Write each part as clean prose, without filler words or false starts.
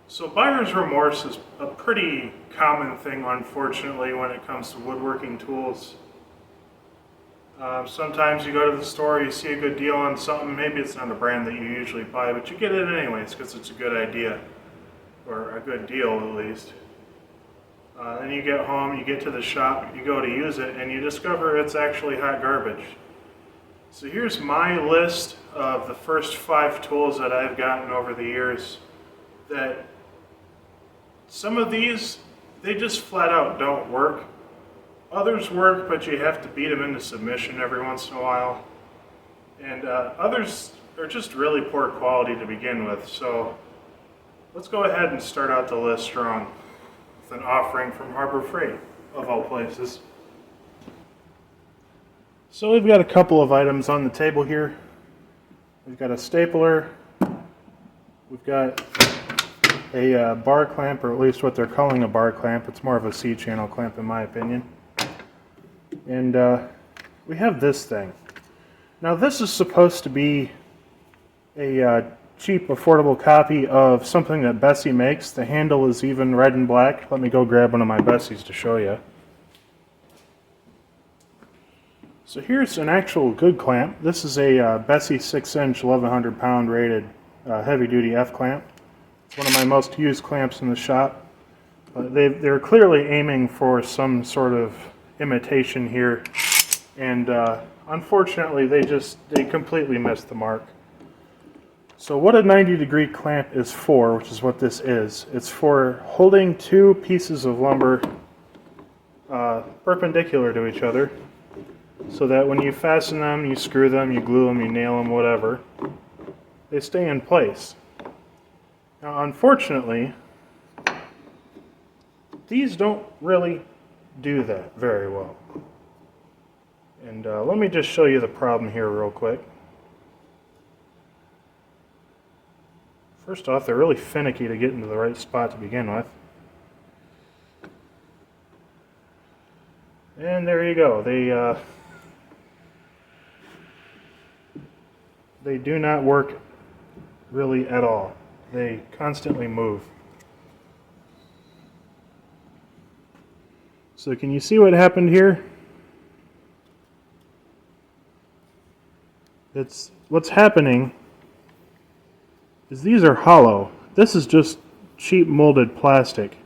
So buyer's remorse is a pretty common thing, unfortunately, when it comes to woodworking tools. Sometimes you go to the store, you see a good deal on something, maybe it's not a brand that you usually buy, but you get it anyways because it's a good idea, or a good deal at least. Then you get home, you get to the shop, you go to use it, and you discover it's actually hot garbage. So here's my list of the first 5 tools that I've gotten over the years that some of these, they just flat out don't work. Others work, but you have to beat them into submission every once in a while. And others are just really poor quality to begin with. So let's go ahead and start out the list strong with an offering from Harbor Freight, of all places. So we've got a couple of items on the table here. We've got a stapler. We've got a bar clamp, or at least what they're calling a bar clamp. It's more of a C-channel clamp in my opinion. And we have this thing. Now this is supposed to be a cheap, affordable copy of something that Bessey makes. The handle is even red and black. Let me go grab one of my Besseys to show you. So here's an actual good clamp. This is a Bessey 6-inch, 1,100 pound rated heavy-duty F-clamp. It's one of my most used clamps in the shop. They're clearly aiming for some sort of imitation here, and unfortunately they completely missed the mark. So what a 90-degree clamp is for, which is what this is, it's for holding 2 pieces of lumber perpendicular to each other, so that when you fasten them, you screw them, you glue them, you nail them, whatever, they stay in place. Now unfortunately, these don't really do that very well. And let me just show you the problem here real quick. First off, they're really finicky to get into the right spot to begin with. And there you go. They do not work really at all. They constantly move. So can you see what happened here? What's happening is these are hollow. This is just cheap molded plastic,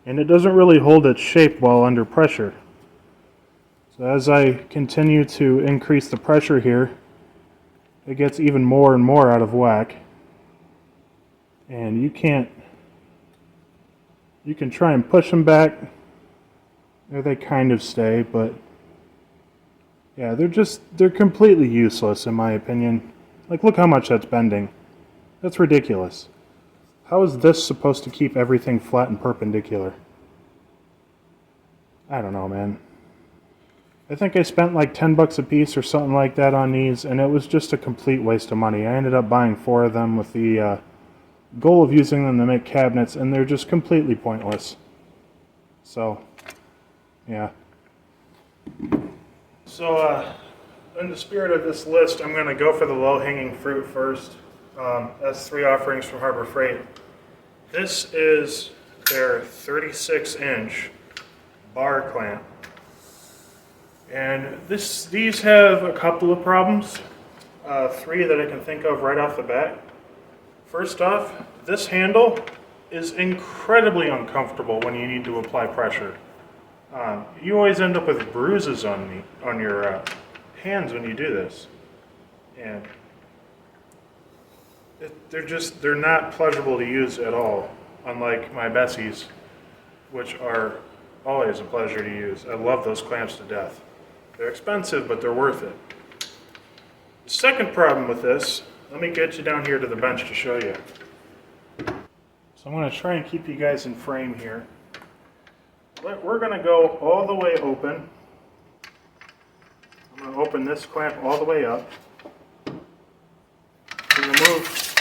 and it doesn't really hold its shape while under pressure. So as I continue to increase the pressure here, it gets even more and more out of whack. And you can try and push them back. There they kind of stay, but yeah, they're completely useless in my opinion. Like, look how much that's bending. That's ridiculous. How is this supposed to keep everything flat and perpendicular? I don't know, man. I think I spent like 10 bucks a piece or something like that on these, and it was just a complete waste of money. I ended up buying 4 of them with the goal of using them to make cabinets, and they're just completely pointless. So, yeah. So, in the spirit of this list, I'm going to go for the low-hanging fruit first. That's 3 offerings from Harbor Freight. This is their 36-inch bar clamp. And these have a couple of problems, 3 that I can think of right off the bat. First off, this handle is incredibly uncomfortable when you need to apply pressure. You always end up with bruises on your hands when you do this, and they're not pleasurable to use at all. Unlike my Besseys, which are always a pleasure to use. I love those clamps to death. They're expensive, but they're worth it. The second problem with this, let me get you down here to the bench to show you. So I'm going to try and keep you guys in frame here. We're going to go all the way open. I'm going to open this clamp all the way up. I'm going to move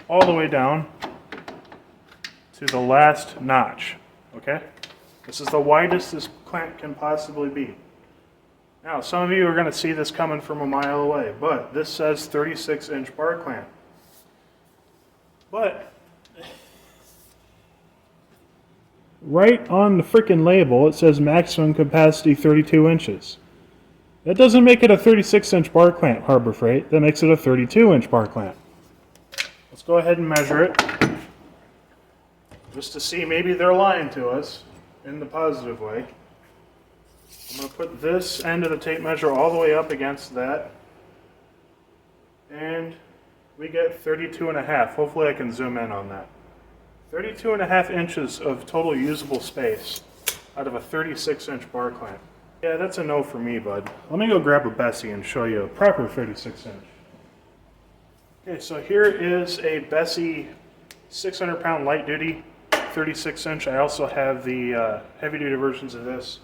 all the way down to the last notch. Okay? This is the widest this clamp can possibly be. Now, some of you are going to see this coming from a mile away, but this says 36-inch bar clamp. But right on the freaking label, it says maximum capacity 32 inches. That doesn't make it a 36-inch bar clamp, Harbor Freight. That makes it a 32-inch bar clamp. Let's go ahead and measure it, just to see maybe they're lying to us in the positive way. I'm going to put this end of the tape measure all the way up against that, and we get 32 and a half. Hopefully I can zoom in on that. 32 and a half inches of total usable space out of a 36-inch bar clamp. Yeah, that's a no for me, bud. Let me go grab a Bessey and show you a proper 36-inch. Okay, so here is a Bessey 600-pound light-duty 36-inch. I also have the heavy-duty versions of this.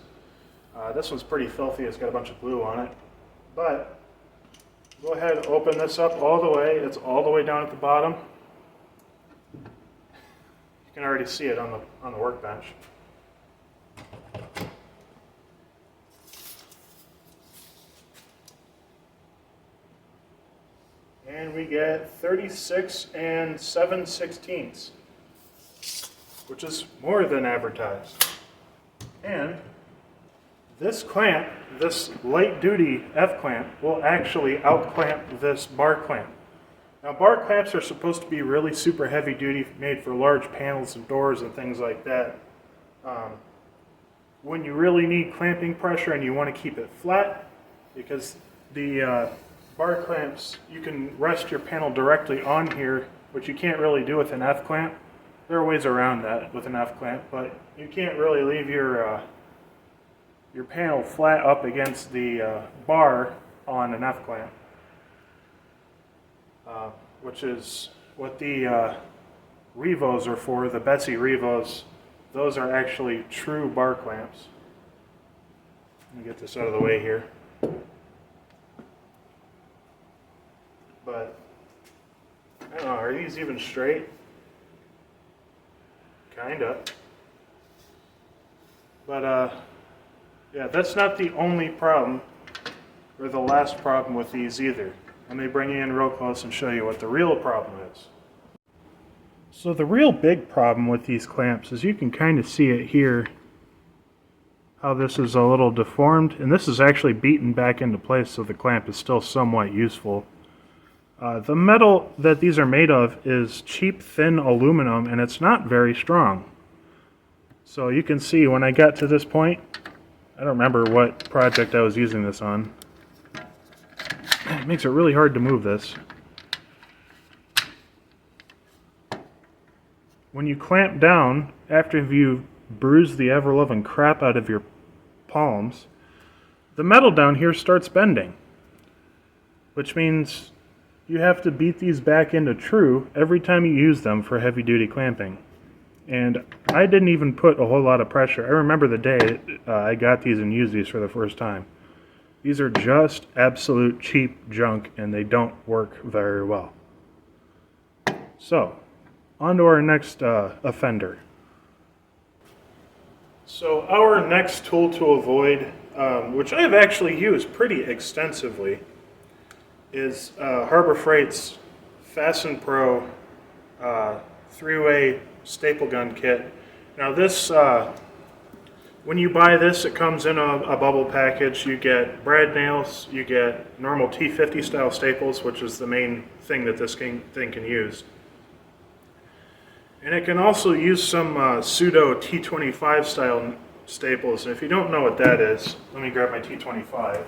This one's pretty filthy. It's got a bunch of glue on it. But go ahead and open this up all the way. It's all the way down at the bottom. You can already see it on the workbench. And we get 36 and 7/16, which is more than advertised. And this clamp, this light duty F clamp, will actually out clamp this bar clamp. Now bar clamps are supposed to be really super heavy duty, made for large panels and doors and things like that. When you really need clamping pressure and you want to keep it flat, because the bar clamps, you can rest your panel directly on here, which you can't really do with an F clamp. There are ways around that with an F clamp, but you can't really leave your panel flat up against the bar on an F clamp, which is what the Revos are for. The Bessey Revos, those are actually true bar clamps. Let me get this out of the way here. But, I don't know, are these even straight? Kinda. But, yeah, that's not the only problem, or the last problem with these either. Let me bring you in real close and show you what the real problem is. So the real big problem with these clamps is you can kind of see it here, how this is a little deformed, and this is actually beaten back into place so the clamp is still somewhat useful. The metal that these are made of is cheap, thin aluminum, and it's not very strong. So you can see when I got to this point, I don't remember what project I was using this on. It makes it really hard to move this. When you clamp down, after you've bruised the ever-loving crap out of your palms, the metal down here starts bending, which means you have to beat these back into true every time you use them for heavy-duty clamping. And I didn't even put a whole lot of pressure. I remember the day I got these and used these for the first time. These are just absolute cheap junk, and they don't work very well. So, on to our next offender. So our next tool to avoid, which I've actually used pretty extensively, is Harbor Freight's Fasten Pro 3-way staple gun kit. Now this, when you buy this, it comes in a bubble package. You get brad nails, you get normal T50 style staples, which is the main thing that this thing can use. And it can also use some pseudo T25 style staples. And if you don't know what that is, let me grab my T25.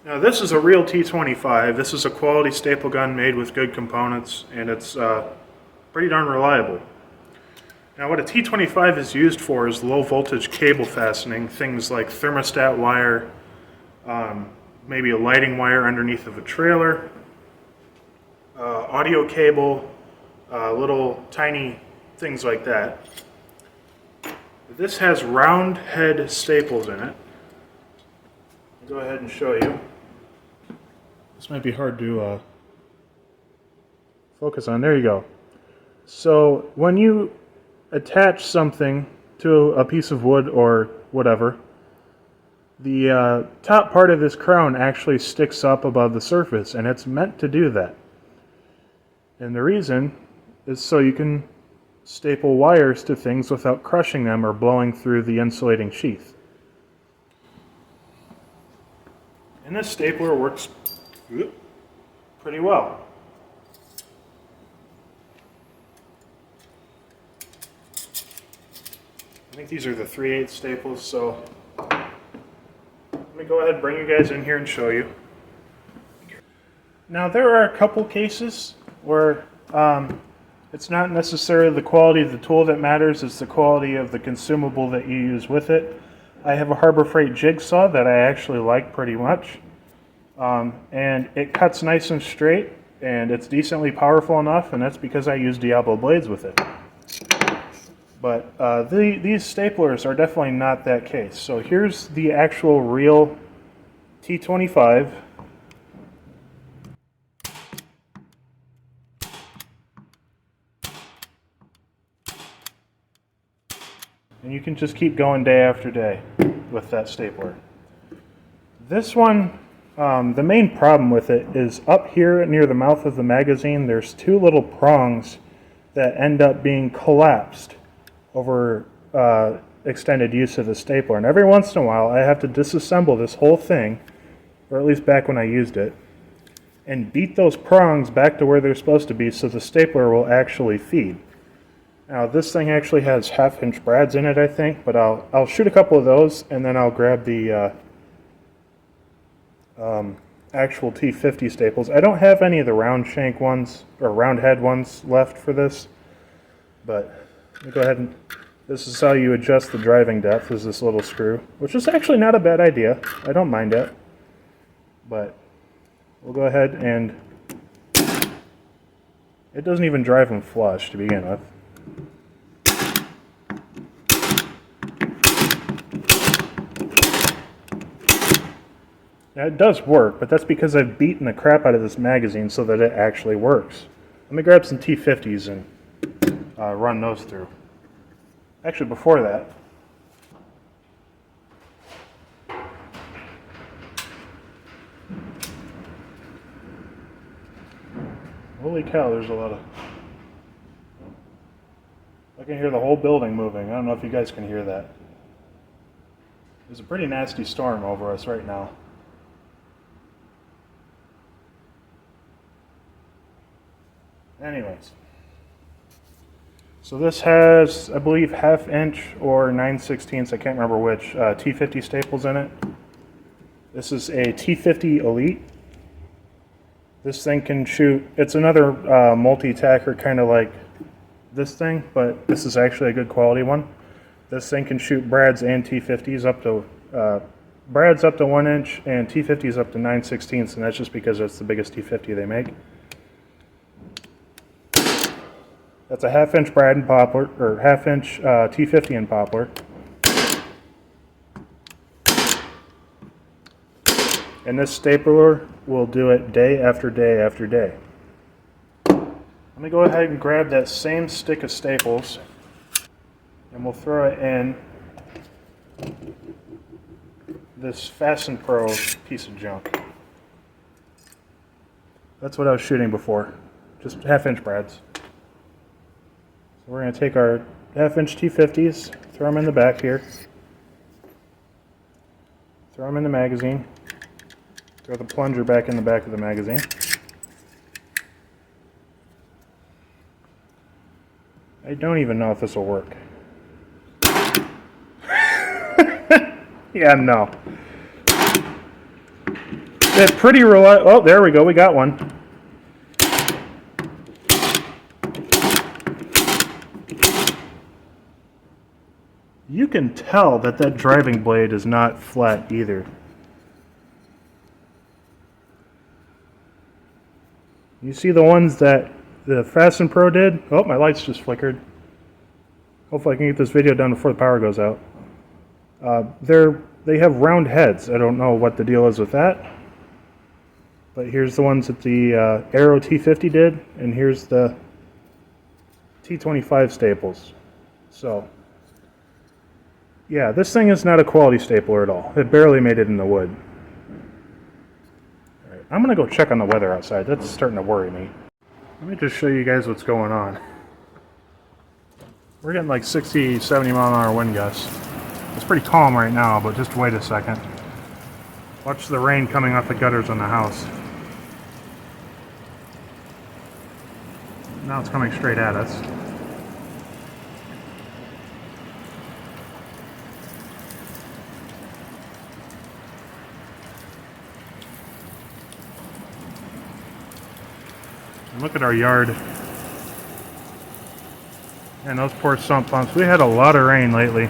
Now this is a real T25. This is a quality staple gun made with good components, and it's pretty darn reliable. Now what a T25 is used for is low voltage cable fastening, things like thermostat wire, maybe a lighting wire underneath of a trailer, audio cable, little tiny things like that. This has round head staples in it. I'll go ahead and show you. This might be hard to focus on. There you go. So when you attach something to a piece of wood or whatever, the top part of this crown actually sticks up above the surface, and it's meant to do that. And the reason is so you can staple wires to things without crushing them or blowing through the insulating sheath. And this stapler works pretty well. I think these are the 3/8 staples, so let me go ahead and bring you guys in here and show you. Now there are a couple cases where it's not necessarily the quality of the tool that matters, it's the quality of the consumable that you use with it. I have a Harbor Freight jigsaw that I actually like pretty much. And it cuts nice and straight, and it's decently powerful enough, and that's because I use Diablo blades with it. But these staplers are definitely not that case. So here's the actual real T25. And you can just keep going day after day with that stapler. This one, the main problem with it is up here near the mouth of the magazine, there's two little prongs that end up being collapsed over extended use of the stapler. And every once in a while, I have to disassemble this whole thing, or at least back when I used it, and beat those prongs back to where they're supposed to be so the stapler will actually feed. Now this thing actually has 1/2-inch brads in it, I think, but I'll shoot a couple of those, and then I'll grab the actual T50 staples. I don't have any of the round shank ones, or round head ones left for this, but let me go ahead and, this is how you adjust the driving depth, is this little screw, which is actually not a bad idea. I don't mind it, but we'll go ahead and, it doesn't even drive them flush to begin with. Now it does work, but that's because I've beaten the crap out of this magazine so that it actually works. Let me grab some T50s and run those through. Actually, before that, holy cow, there's a lot of, I can hear the whole building moving. I don't know if you guys can hear that. There's a pretty nasty storm over us right now. Anyways, so this has, I believe, 1/2-inch or 9/16, I can't remember which, T50 staples in it. This is a T50 Elite. This thing can shoot, it's another multi-tacker kind of like this thing, but this is actually a good quality one. This thing can shoot brads and T50s up to, brads up to 1-inch and T50s up to 9/16, and that's just because that's the biggest T50 they make. That's a 1/2-inch brad and poplar, or 1/2-inch T50 and poplar. And this stapler will do it day after day after day. Let me go ahead and grab that same stick of staples, and we'll throw it in this Fasten Pro piece of junk. That's what I was shooting before, just 1/2-inch brads. We're going to take our 1/2-inch T50s, throw them in the back here, throw them in the magazine, throw the plunger back in the back of the magazine. I don't even know if this will work. Yeah, no. It's pretty reliable. Oh, there we go, we got one. You can tell that that driving blade is not flat either. You see the ones that the Fasten Pro did? Oh, my lights just flickered. Hopefully I can get this video done before the power goes out. They have round heads. I don't know what the deal is with that. But here's the ones that the Aero T50 did, and here's the T25 staples. So, yeah, this thing is not a quality stapler at all. It barely made it in the wood. All right, I'm going to go check on the weather outside. That's starting to worry me. Let me just show you guys what's going on. We're getting like 60, 70 mile an hour wind gusts. It's pretty calm right now, but just wait a second. Watch the rain coming off the gutters on the house. Now it's coming straight at us. And look at our yard. And those poor sump pumps. We had a lot of rain lately.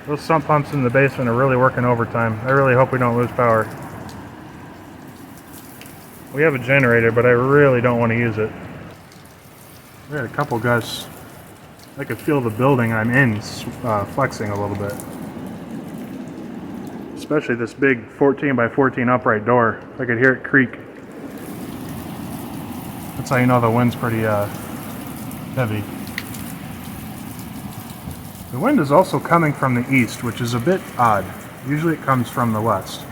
Those sump pumps in the basement are really working overtime. I really hope we don't lose power. We have a generator, but I really don't want to use it. We had a couple gusts. I could feel the building I'm in flexing a little bit. Especially this big 14 by 14 upright door. I could hear it creak. That's how you know the wind's pretty heavy. The wind is also coming from the east, which is a bit odd. Usually it comes from the west.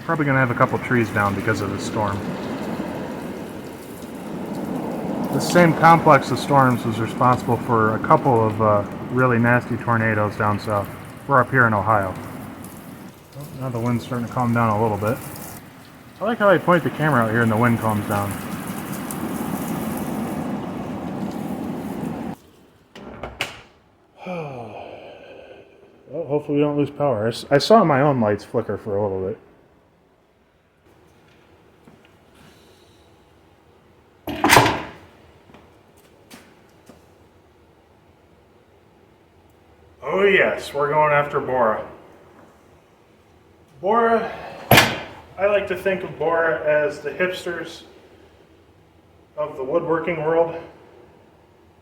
Probably going to have a couple trees down because of the storm. The same complex of storms was responsible for a couple of really nasty tornadoes down south. We're up here in Ohio. Oh, now the wind's starting to calm down a little bit. I like how I point the camera out here and the wind calms down. Well, hopefully we don't lose power. I saw my own lights flicker for a little bit. Oh yes, we're going after Bora. Bora, I like to think of Bora as the hipsters of the woodworking world,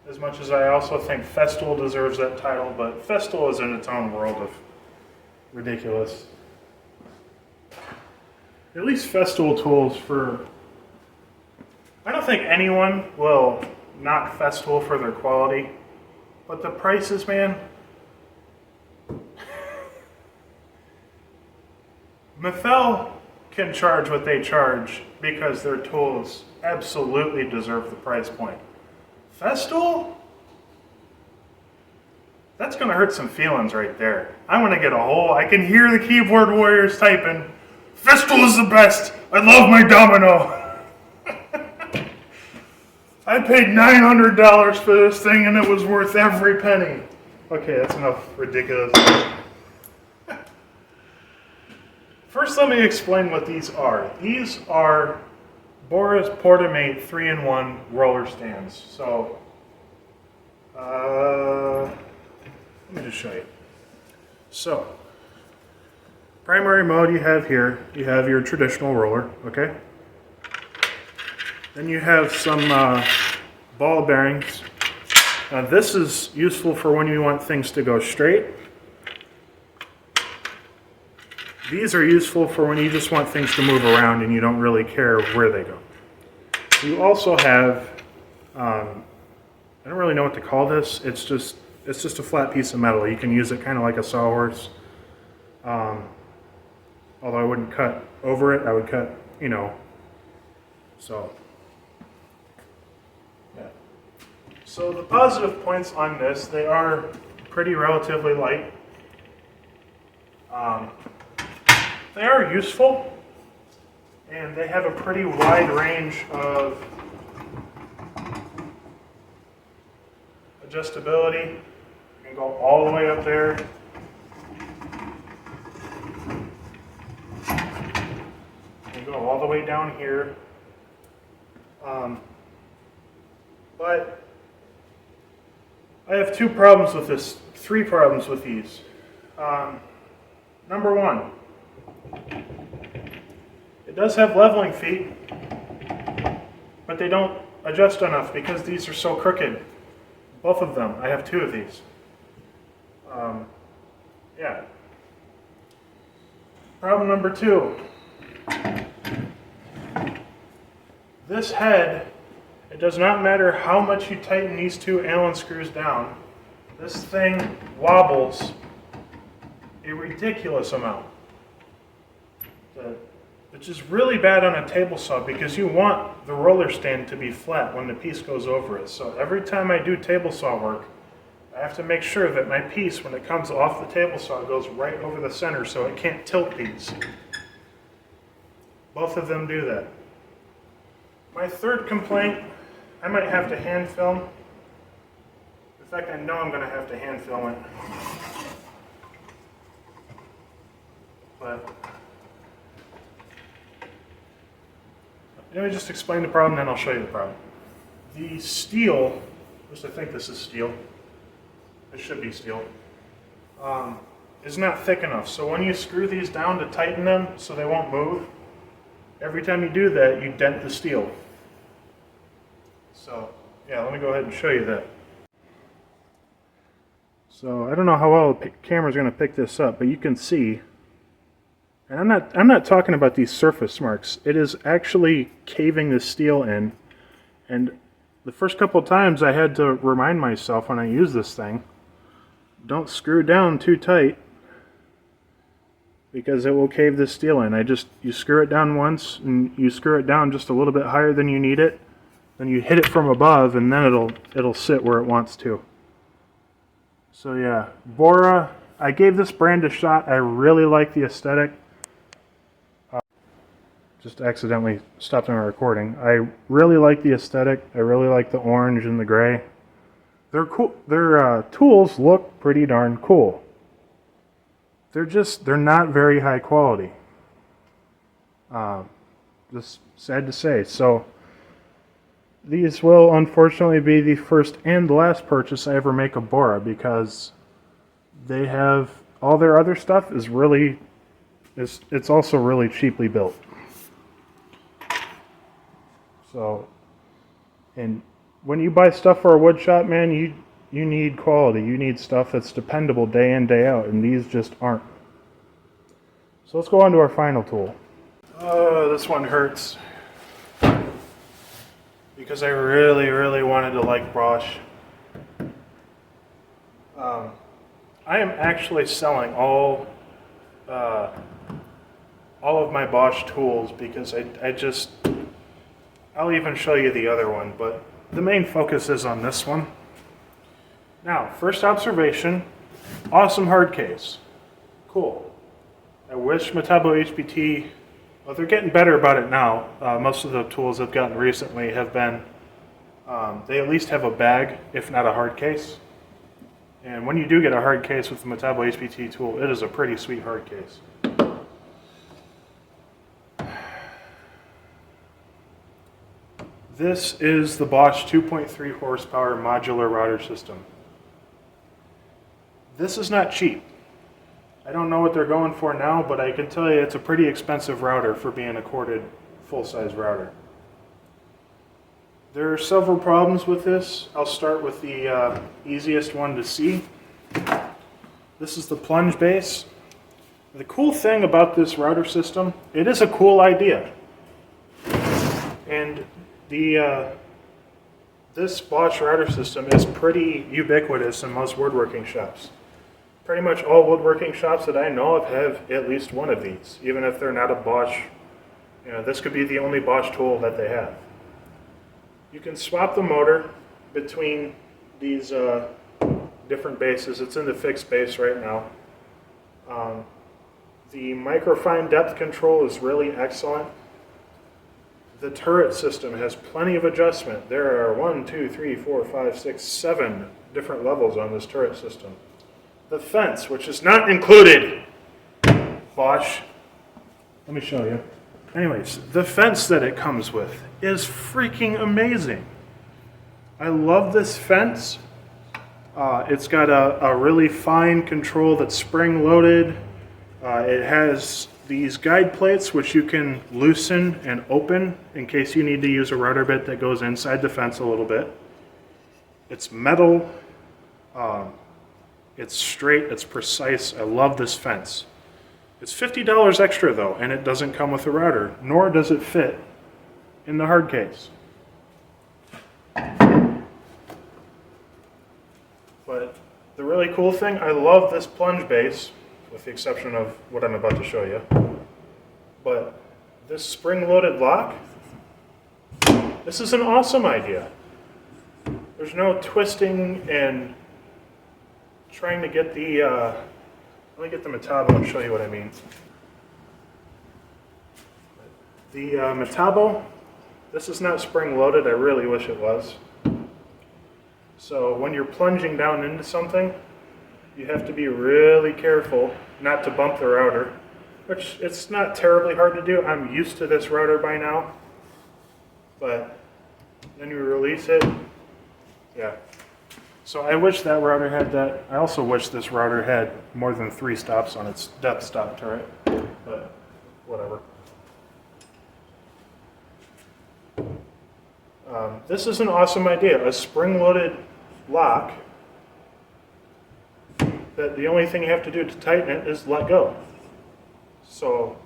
as much as I also think Festool deserves that title, but Festool is in its own world of ridiculous. At least Festool tools for... I don't think anyone will knock Festool for their quality, but the prices, man... Methel can charge what they charge because their tools absolutely deserve the price point. Festool? That's gonna hurt some feelings right there. I wanna get a whole, I can hear the keyboard warriors typing, Festool is the best! I love my domino! I paid $900 for this thing and it was worth every penny. Okay, that's enough ridiculous. First, let me explain what these are. These are Bora's Portamate 3-in-1 roller stands. So, let me just show you. So, primary mode you have here, you have your traditional roller, okay? Then you have some ball bearings. Now this is useful for when you want things to go straight. These are useful for when you just want things to move around and you don't really care where they go. You also have, I don't really know what to call this. It's just a flat piece of metal. You can use it kind of like a sawhorse. Although I wouldn't cut over it, I would cut, so. Yeah. So the positive points on this, they are pretty relatively light. They are useful, and they have a pretty wide range of adjustability. You can go all the way up there. You can go all the way down here. But I have three problems with these. Number one, it does have leveling feet, but they don't adjust enough because these are so crooked. Both of them. I have two of these. Yeah. Problem number two. This head, it does not matter how much you tighten these two Allen screws down, this thing wobbles a ridiculous amount. which is really bad on a table saw because you want the roller stand to be flat when the piece goes over it. So every time I do table saw work, I have to make sure that my piece, when it comes off the table saw, goes right over the center so it can't tilt these. Both of them do that. My third complaint, I might have to hand film. In fact, I know I'm going to have to hand film it. But let me just explain the problem, then I'll show you the problem. The steel, at least I think this is steel, it should be steel, is not thick enough. So when you screw these down to tighten them so they won't move, every time you do that, you dent the steel. So, yeah, let me go ahead and show you that. So, I don't know how well the camera's going to pick this up, but you can see, and I'm not talking about these surface marks. It is actually caving the steel in, and the first couple of times I had to remind myself when I use this thing, don't screw down too tight, because it will cave the steel in. You screw it down once, and you screw it down just a little bit higher than you need it, then you hit it from above, and then it'll sit where it wants to. So yeah, Bora, I gave this brand a shot. I really like the aesthetic. Just accidentally stopped my recording. I really like the aesthetic. I really like the orange and the gray. They're cool. Their tools look pretty darn cool. They're not very high quality. Just sad to say. So these will unfortunately be the first and last purchase I ever make of Bora, because they have all their other stuff is really, it's also really cheaply built. So, and when you buy stuff for a wood shop, man, you need quality. You need stuff that's dependable day in, day out, and these just aren't. So let's go on to our final tool. Oh, this one hurts. Because I really, really wanted to like Bosch. I am actually selling all of my Bosch tools because I'll even show you the other one, but the main focus is on this one. Now, first observation, awesome hard case. Cool. I wish Metabo HPT, well, they're getting better about it now. Most of the tools I've gotten recently have been, they at least have a bag, if not a hard case. And when you do get a hard case with the Metabo HPT tool, it is a pretty sweet hard case. This is the Bosch 2.3 horsepower modular router system. This is not cheap. I don't know what they're going for now, but I can tell you it's a pretty expensive router for being a corded full-size router. There are several problems with this. I'll start with the easiest one to see. This is the plunge base. The cool thing about this router system, it is a cool idea. And this Bosch router system is pretty ubiquitous in most woodworking shops. Pretty much all woodworking shops that I know of have at least one of these, even if they're not a Bosch. You know, this could be the only Bosch tool that they have. You can swap the motor between these different bases. It's in the fixed base right now. The microfine depth control is really excellent. The turret system has plenty of adjustment. There are 1, 2, 3, 4, 5, 6, 7 different levels on this turret system. The fence, which is not included, Bosch, let me show you. Anyways, the fence that it comes with is freaking amazing. I love this fence. It's got a really fine control that's spring loaded. It has these guide plates which you can loosen and open in case you need to use a router bit that goes inside the fence a little bit. It's metal. It's straight, it's precise. I love this fence. It's $50 extra though, and it doesn't come with a router, nor does it fit in the hard case. But the really cool thing, I love this plunge base, with the exception of what I'm about to show you. But this spring-loaded lock, this is an awesome idea. There's no twisting and trying to get the, let me get the Metabo and show you what I mean. The Metabo, this is not spring-loaded. I really wish it was. So when you're plunging down into something, you have to be really careful not to bump the router, which it's not terribly hard to do. I'm used to this router by now, but then you release it, yeah. So I wish that router had that. I also wish this router had more than 3 stops on its depth stop turret, but whatever. This is an awesome idea, a spring-loaded lock that the only thing you have to do to tighten it is let go. So,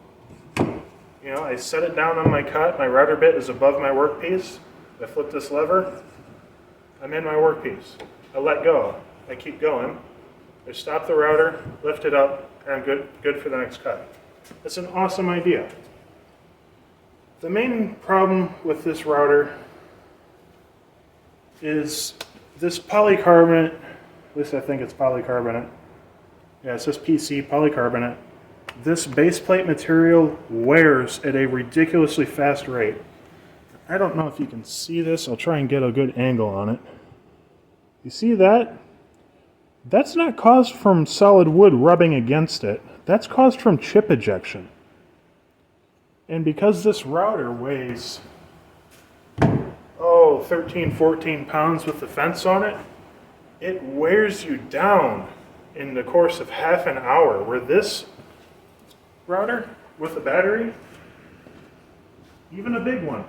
you know, I set it down on my cut, my router bit is above my workpiece, I flip this lever, I'm in my workpiece. I let go, I keep going, I stop the router, lift it up, and I'm good for the next cut. It's an awesome idea. The main problem with this router is this polycarbonate, at least I think it's polycarbonate. Yeah, it says PC, polycarbonate. This base plate material wears at a ridiculously fast rate. I don't know if you can see this. I'll try and get a good angle on it. You see that? That's not caused from solid wood rubbing against it. That's caused from chip ejection. And because this router weighs 13, 14 pounds with the fence on it, it wears you down in the course of half an hour, where this router with a battery, even a big one,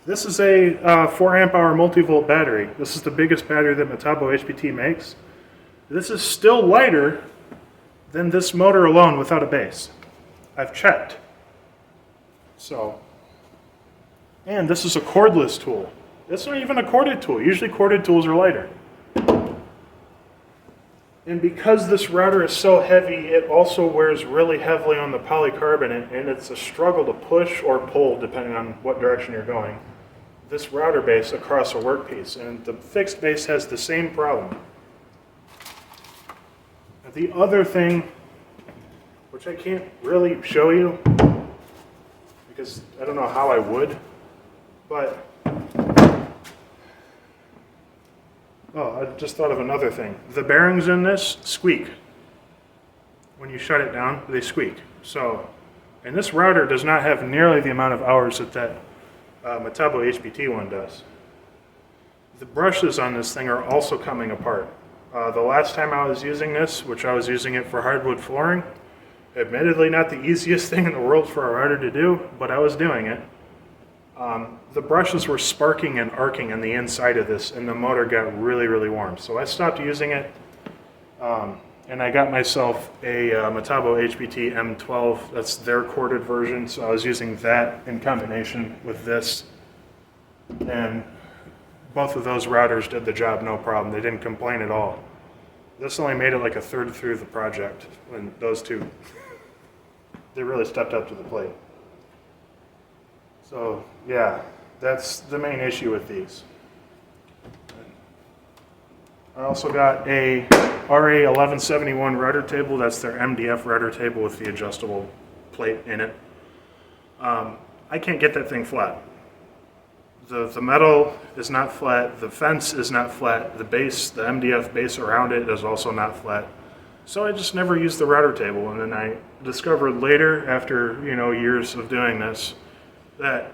this is a 4 amp hour multi-volt battery. This is the biggest battery that Metabo HPT makes. This is still lighter than this motor alone without a base. I've checked. So, and this is a cordless tool. It's not even a corded tool. Usually corded tools are lighter. And because this router is so heavy, it also wears really heavily on the polycarbonate, and it's a struggle to push or pull depending on what direction you're going, this router base across a workpiece. And the fixed base has the same problem. Now, the other thing, which I can't really show you, because I don't know how I would, but I just thought of another thing. The bearings in this squeak. When you shut it down, they squeak. So, and this router does not have nearly the amount of hours that Metabo HPT one does. The brushes on this thing are also coming apart. The last time I was using this, which I was using it for hardwood flooring, admittedly not the easiest thing in the world for a router to do, but I was doing it. The brushes were sparking and arcing on the inside of this, and the motor got really, really warm. So I stopped using it, and I got myself a Metabo HPT M12. That's their corded version, so I was using that in combination with this. And both of those routers did the job no problem. They didn't complain at all. This only made it like a third through the project, when those two, they really stepped up to the plate. So yeah, that's the main issue with these. I also got a RA1171 router table. That's their MDF router table with the adjustable plate in it. I can't get that thing flat. The metal is not flat, the fence is not flat, the base, the MDF base around it is also not flat. So I just never used the router table, and then I discovered later, after years of doing this, that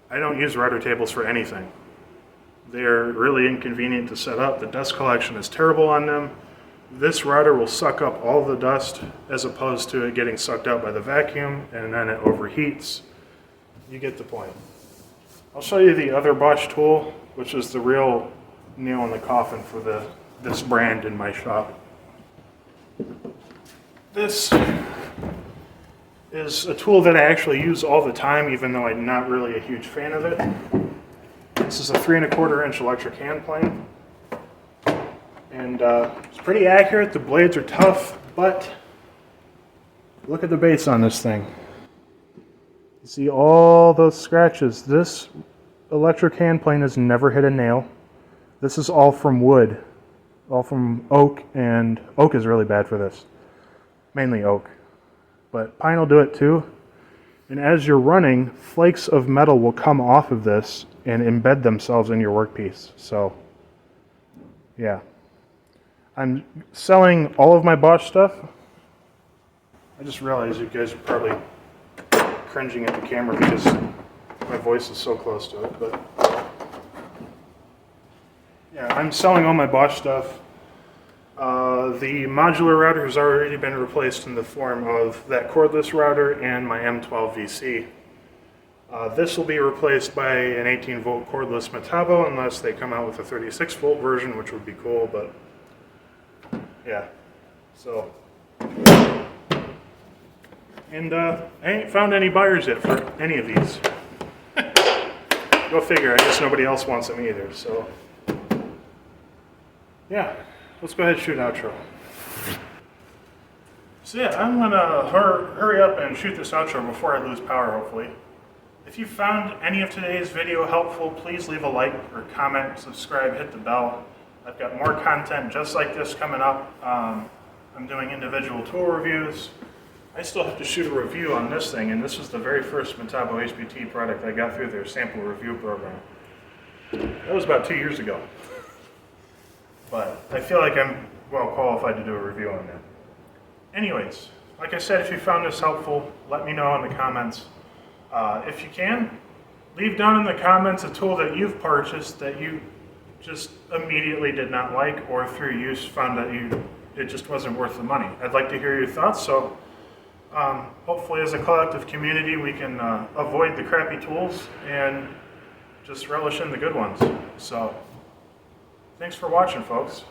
I don't use router tables for anything. They're really inconvenient to set up. The dust collection is terrible on them. This router will suck up all the dust as opposed to it getting sucked out by the vacuum, and then it overheats. You get the point. I'll show you the other Bosch tool, which is the real nail in the coffin for this brand in my shop. This is a tool that I actually use all the time, even though I'm not really a huge fan of it. This is a 3 1/4 inch electric hand plane. And it's pretty accurate. The blades are tough, but Look at the base on this thing. You see all those scratches. This electric hand plane has never hit a nail. This is all from wood, all from oak, and oak is really bad for this. Mainly oak, but pine will do it too. And as you're running, flakes of metal will come off of this and embed themselves in your workpiece. So, yeah. I'm selling all of my Bosch stuff. I just realized you guys are probably cringing at the camera because my voice is so close to it, but yeah, I'm selling all my Bosch stuff. The modular router has already been replaced in the form of that cordless router and my M12 VC. This will be replaced by an 18 volt cordless Metabo unless they come out with a 36 volt version, which would be cool, but yeah, so. And I ain't found any buyers yet for any of these. Go figure, I guess nobody else wants them either, so. Yeah, let's go ahead and shoot an outro. So yeah, I'm gonna hurry up and shoot this outro before I lose power, hopefully. If you found any of today's video helpful, please leave a like or comment, subscribe, hit the bell. I've got more content just like this coming up. I'm doing individual tool reviews. I still have to shoot a review on this thing, and this was the very first Metabo HPT product I got through their sample review program. That was about 2 years ago. But I feel like I'm well qualified to do a review on that. Anyways, like I said, if you found this helpful, let me know in the comments. If you can, leave down in the comments a tool that you've purchased that you just immediately did not like, or through use found that it just wasn't worth the money. I'd like to hear your thoughts, so hopefully as a collective community we can avoid the crappy tools and just relish in the good ones. So, thanks for watching, folks.